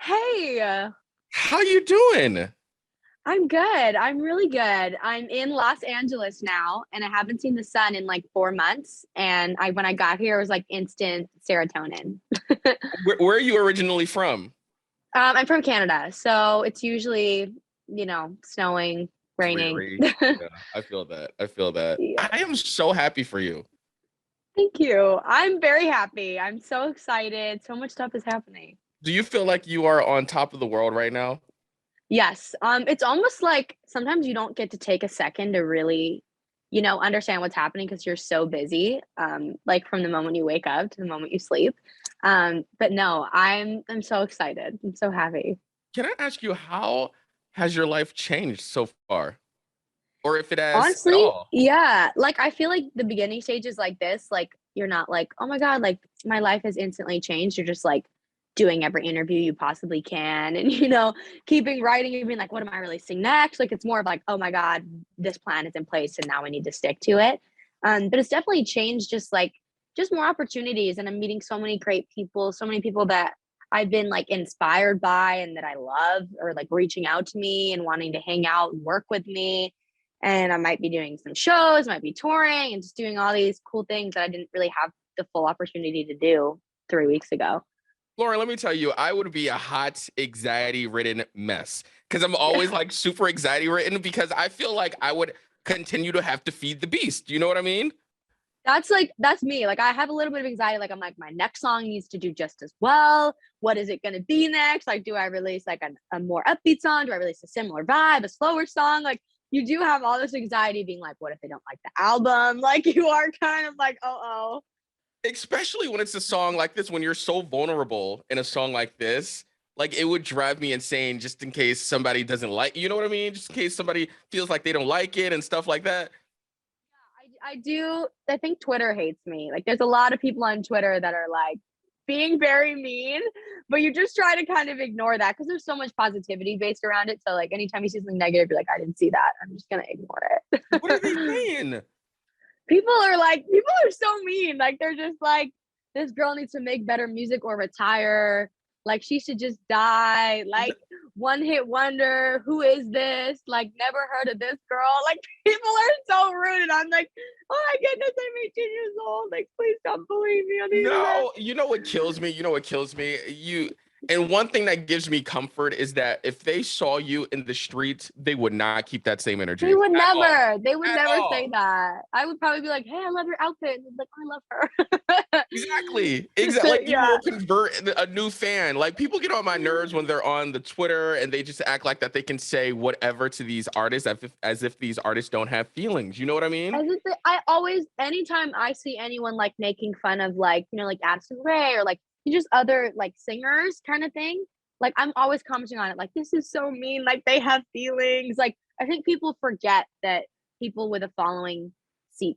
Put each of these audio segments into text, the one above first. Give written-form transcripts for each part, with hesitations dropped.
Hey, How you doing? I'm good. I'm really good. I'm in Los Angeles now, and I haven't seen the sun in like 4 months. And when I got here, it was like instant serotonin. Where are you originally from? I'm from Canada, so it's usually, snowing, raining. Dreary. Yeah, I feel that. I feel that. Yeah. I am so happy for you. Thank you. I'm very happy. I'm so excited. So much stuff is happening. Do you feel like you are on top of the world right now? Yes. It's almost like sometimes you don't get to take a second to really, understand what's happening because you're so busy. Like from the moment you wake up to the moment you sleep. But no, I'm so excited. I'm so happy. Can I ask you how has your life changed so far? Or if it has at Honestly, all? yeah. Like I feel like the beginning stages like this, like you're not like, oh my God, like my life has instantly changed. You're just like doing every interview you possibly can and keeping writing and being like, what am I releasing next? Like it's more of like, oh my God, this plan is in place and now I need to stick to it. But it's definitely changed just more opportunities and I'm meeting so many great people, so many people that I've been like inspired by and that I love or like reaching out to me and wanting to hang out and work with me and I might be doing some shows, might be touring and just doing all these cool things that I didn't really have the full opportunity to do 3 weeks ago. Lauren, let me tell you, I would be a hot anxiety ridden mess because I'm always like super anxiety ridden because I feel like I would continue to have to feed the beast. You know what I mean? That's me. Like I have a little bit of anxiety. Like I'm like, my next song needs to do just as well. What is it gonna be next? Like, do I release like a more upbeat song? Do I release a similar vibe, a slower song? Like you do have all this anxiety being like, what if they don't like the album? Like you are kind of like, oh. Especially when it's a song like this, when you're so vulnerable in a song like this, like it would drive me insane just in case somebody doesn't like, you know what I mean? Just in case somebody feels like they don't like it and stuff like that. I do. I think Twitter hates me. Like, there's a lot of people on Twitter that are like being very mean, but you just try to kind of ignore that because there's so much positivity based around it. So, like, anytime you see something negative, you're like, I didn't see that. I'm just gonna ignore What are they it. saying? People are so mean. Like, they're just like, this girl needs to make better music or retire. Like, she should just die. Like, one hit wonder. Who is this? Like, never heard of this girl. Like, people are so rude. And I'm like, oh my goodness, I'm 18 years old. Like, please don't believe me on the internet. No, you know what kills me? You know what kills me? And one thing that gives me comfort is that if they saw you in the streets, they would not keep that same energy at all. They would At never say all. that. I would probably be like, hey, I love your outfit. And it's like, I love her. Exactly. Exactly. Like you Yeah. will convert a new fan. Like people get on my nerves when they're on the Twitter and they just act like that they can say whatever to these artists as if these artists don't have feelings. You know what I mean? I always, anytime I see anyone like making fun of like, like Addison Rae or like just other like singers kind of thing, like I'm always commenting on it. Like, this is so mean. Like, they have feelings. Like, I think people forget that people with a following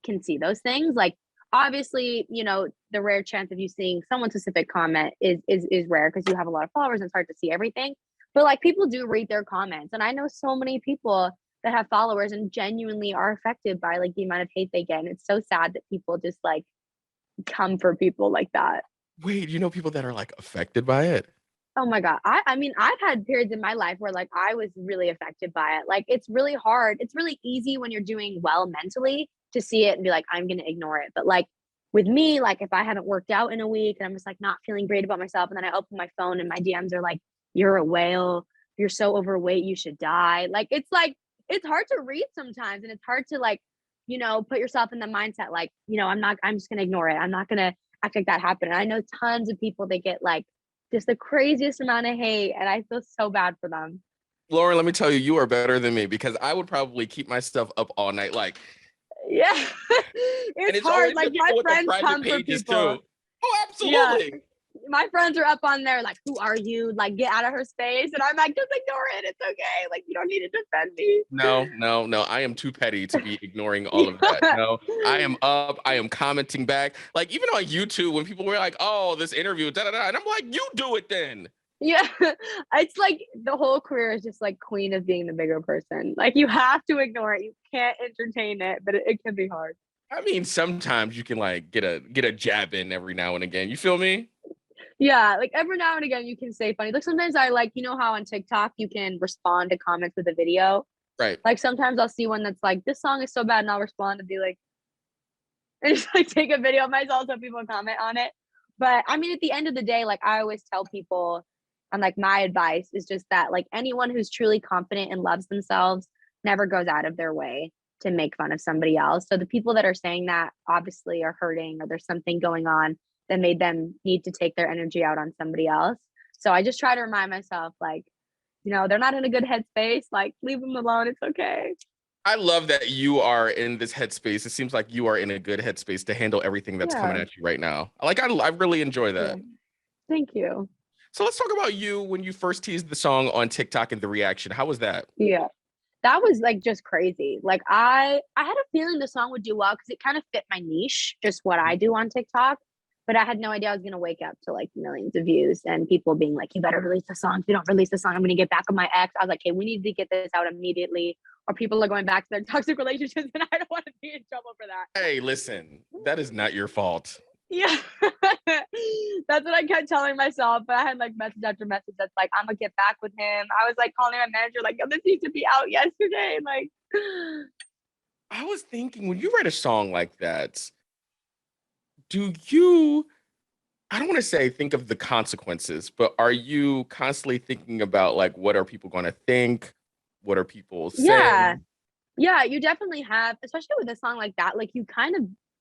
can see those things. Like, obviously, the rare chance of you seeing someone specific comment is rare because you have a lot of followers and it's hard to see everything. But like, people do read their comments. And I know so many people that have followers and genuinely are affected by like the amount of hate they get. And it's so sad that people just like come for people like that. Wait, you know people that are like affected by it? Oh my God. I mean, I've had periods in my life where like I was really affected by it. Like it's really hard. It's really easy when you're doing well mentally to see it and be like, I'm gonna ignore it. But like with me, like if I haven't worked out in a week and I'm just like not feeling great about myself, and then I open my phone and my DMs are like, you're a whale, you're so overweight, you should die. Like it's hard to read sometimes and it's hard to like, put yourself in the mindset like, I'm just gonna ignore it. I'm not gonna act like that happened. And I know tons of people that get like just the craziest amount of hate, and I feel so bad for them. Lauren, let me tell you, you are better than me because I would probably keep myself up all night. Like, Yeah. and It's it's hard. always Like, the my people with the friends private come for pages people. too. Oh, Yeah. absolutely. My friends are up on there, like, who are you? Like, get out of her space. And I'm like, just ignore it. It's okay. Like, you don't need to defend me. No, no, no. I am too petty to be ignoring all of that. Yeah. No, I am up. I am commenting back. Like even on YouTube, when people were like, "Oh, this interview," da da da, and I'm like, "You do it then." Yeah. It's like the whole career is just like queen of being the bigger person. Like, you have to ignore it. You can't entertain it, but it can be hard. I mean, sometimes you can like get a jab in every now and again. You feel me? Yeah, like every now and again you can say funny. Like sometimes I like, you know how on TikTok you can respond to comments with a video. Right. Like sometimes I'll see one that's like, this song is so bad, and I'll respond and be like, and just like take a video of myself so people comment on it. But I mean, at the end of the day, like I always tell people, and like my advice is just that like anyone who's truly confident and loves themselves never goes out of their way to make fun of somebody else. So the people that are saying that obviously are hurting or there's something going on that made them need to take their energy out on somebody else. So I just try to remind myself, like, they're not in a good headspace. Like, leave them alone. It's okay. I love that you are in this headspace. It seems like you are in a good headspace to handle everything that's coming Yeah. at you right now. Like I really enjoy that. Yeah. Thank you. So let's talk about you when you first teased the song on TikTok and the reaction. How was that? Yeah. That was, like, just crazy. Like, I had a feeling the song would do well because it kind of fit my niche, just what I do on TikTok, but I had no idea I was gonna wake up to, like, millions of views and people being like, "You better release the song. If you don't release the song, I'm gonna get back on my ex." I was like, "Hey, we need to get this out immediately, or people are going back to their toxic relationships, and I don't wanna be in trouble for that." Hey, listen, that is not your fault. Yeah. That's what I kept telling myself, but I had, like, message after message that's like, "Imma get back with him." I was, like, calling my manager like, "Yo, this needs to be out yesterday." Like I was thinking when you write a song like that, do you I don't want to say think of the consequences, but are you constantly thinking about like what are people going to think? What are people Yeah. saying? Yeah, you definitely have, especially with a song like that, like,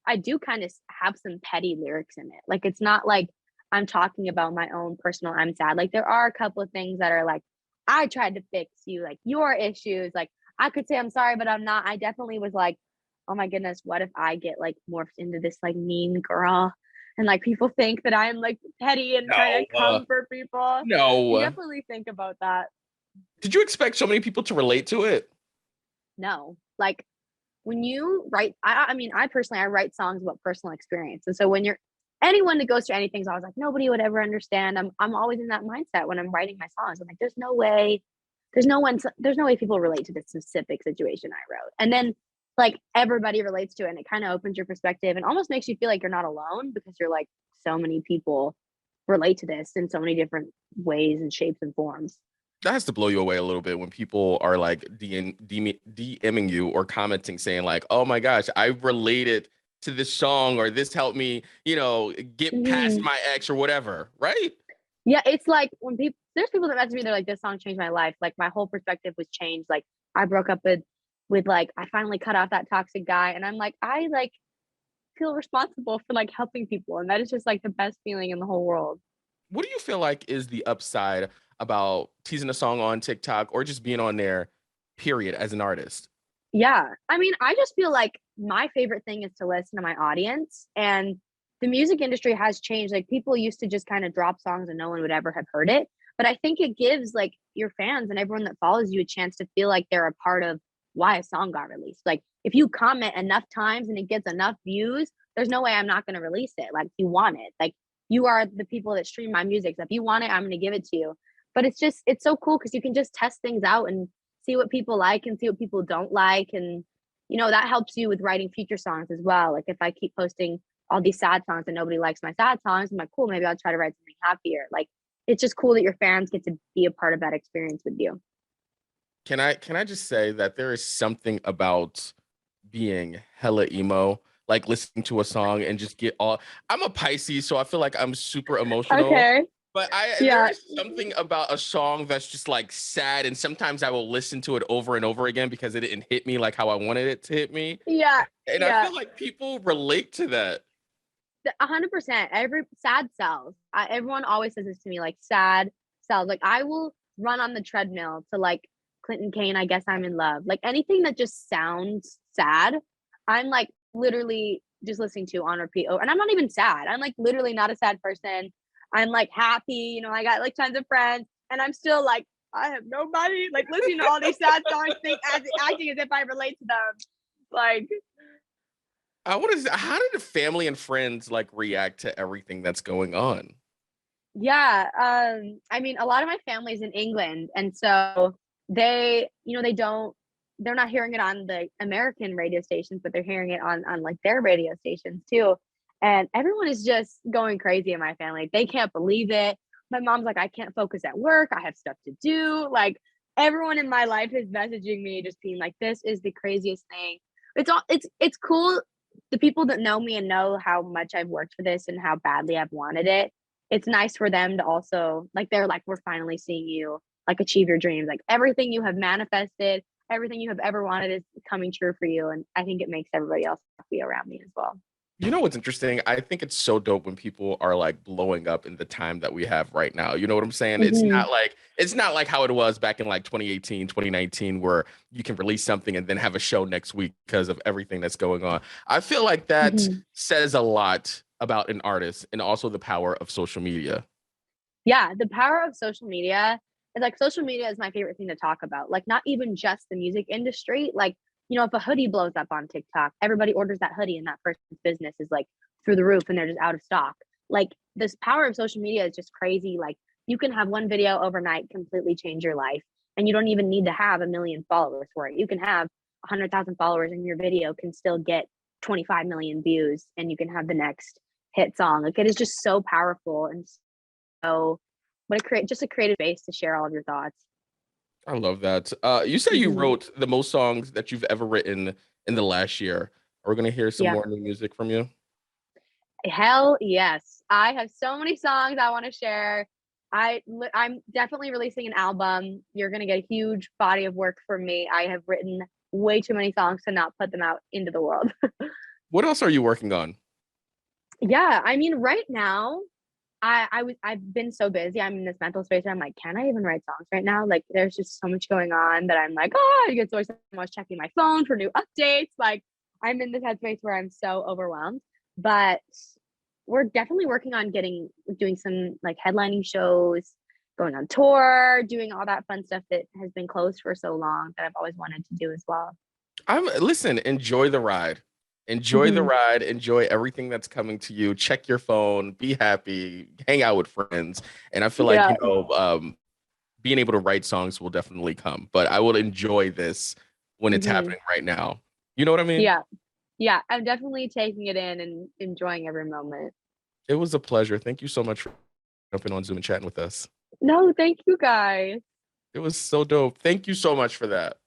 I do kinda have some petty lyrics in it. Like, it's not like I'm talking about my own personal "I'm sad." Like, there are a couple of things that are like, "I tried to fix you," like, "Your issues," like, I could say I'm sorry, but I'm not. I definitely was like, "Oh my goodness, what if I get, like, morphed into this, like, mean girl?" And, like, people think that I'm, like, petty and trying No, to come for people. You no. definitely think about that. Did you expect so many people to relate to it? No. Like, when you write I mean, I personally I write songs about personal experience, and so when you're anyone that goes through anything is always like, "Nobody would ever understand." I'm always in that mindset when I'm writing my songs. I'm like, there's no way people relate to this specific situation I wrote." And then, like, everybody relates to it, and it kinda opens your perspective and almost makes you feel like you're not alone because you're like, so many people relate to this in so many different ways and shapes and forms. That has to blow you away a little bit when people are like DMing you or commenting saying like, "Oh my gosh, I related to this song or this helped me, get past Mhm. my ex or whatever." Right? Yeah, it's like when people there's people that message me, they're like, "This song changed my life." Like, my whole perspective was changed. Like, I broke up with like I finally cut off that toxic guy, and I'm like, I, like, feel responsible for, like, helping people, and that is just, like, the best feeling in the whole world. What do you feel like is the upside about teasing a song on TikTok or just being on there, period, as an artist? Yeah. I mean, I just feel like my favorite thing is to listen to my audience, and the music industry has changed. Like, people used to just kinda drop songs and no one would ever have heard it, but I think it gives, like, your fans and everyone that follows you a chance to feel like they're a part of why a song got released. Like, if you comment enough times and it gets enough views, there's no way I'm not gonna release it. Like, you want it. Like, you are the people that stream my music, so if you want it, I'm gonna give it to you. But it's so cool because you can just test things out and see what people like and see what people don't like, and that helps you with writing future songs as well. Like, if I keep posting all these sad songs and nobody likes my sad songs, I'm like, cool, maybe I'll try to write something happier. Like, it's just cool that your fans get to be a part of that experience with you. Can I just say that there is something about being hella emo, like listening to a song and just get all I'm a Pisces, so I feel like I'm super emotional. Okay. But there Yeah. is something about a song that's just like sad, and sometimes I will listen to it over and over again because it didn't hit me like how I wanted it to hit me. Yeah. And I Yeah. feel like people relate to that. 100%. Every sad sells. Everyone always says this to me, like, sad sells. Like, I will run on the treadmill to, like, Clinton Kane, I Guess I'm in Love. Like, anything that just sounds sad, I'm, like, literally just listening to on repeat. Oh, and I'm not even sad. I'm, like, literally not a sad person. I'm, like, happy. I got, like, tons of friends. And I'm still, like, I have nobody. Like, listening to all these sad songs, acting as if I relate to them. Like, I want to. How did the family and friends like react to everything that's going on? yeah, I mean, a lot of my family's in England, and so they're not hearing it on the American radio stations, but they're hearing it on like their radio stations too. and everyone is just going crazy in my family. They can't believe it. My mom's like, I can't focus at work. I have stuff to do. Like everyone in my life is messaging me, just being like, this is the craziest thing. It's cool. The people that know me and know how much I've worked for this and how badly I've wanted it. It's nice for them to also like they're like, we're finally seeing you like achieve your dreams. Like everything you have manifested, everything you have ever wanted is coming true for you. And I think it makes everybody else happy around me as well. You know what's interesting? I think it's so dope when people are like blowing up in the time that we have right now. You know what I'm saying? Mhm, It's not like how it was back in like 2018, 2019, where you can release something and then have a show next week because of everything that's going on. I feel like that mhm. says a lot about an artist and also the power of social media. Yeah, the power of social media is like social media is my favorite thing to talk about. Like not even just the music industry. Like, if a hoodie blows up on TikTok, everybody orders that hoodie and that person's business is like through the roof and they're just out of stock. Like this power of social media is just crazy. Like you can have one video overnight completely change your life and you don't even need to have a million followers for it. You can have 100,000 followers and your video can still get 25 million views and you can have the next hit song. Like it is just so powerful and so what a create just a creative space to share all of your thoughts. I love that. You say you Mhm. wrote the most songs that you've ever written in the last year. Are we gonna hear some Yeah. more new music from you? Hell yes. I have so many songs I wanna share. I'm definitely releasing an album. You're gonna get a huge body of work from me. I have written way too many songs to not put them out into the world. What else are you working on? Yeah, I mean, right now, I've been so busy. I'm in this mental space where I'm like, can I even write songs right now? Like, there's just so much going on that I'm like, oh, I get so excited. I'm always checking my phone for new updates. Like, I'm in this headspace where I'm so overwhelmed. But we're definitely working on doing some like headlining shows, going on tour, doing all that fun stuff that has been closed for so long that I've always wanted to do as well. I'm listen, enjoy the ride. Enjoy the Mhm. ride, enjoy everything that's coming to you. Check your phone, be happy, hang out with friends. And I feel like, Yeah. being able to write songs will definitely come, but I will enjoy this when it's Mhm. happening right now. You know what I mean? Yeah. Yeah. I'm definitely taking it in and enjoying every moment. It was a pleasure. Thank you so much for jumping on Zoom and chatting with us. No, thank you guys. It was so dope. Thank you so much for that.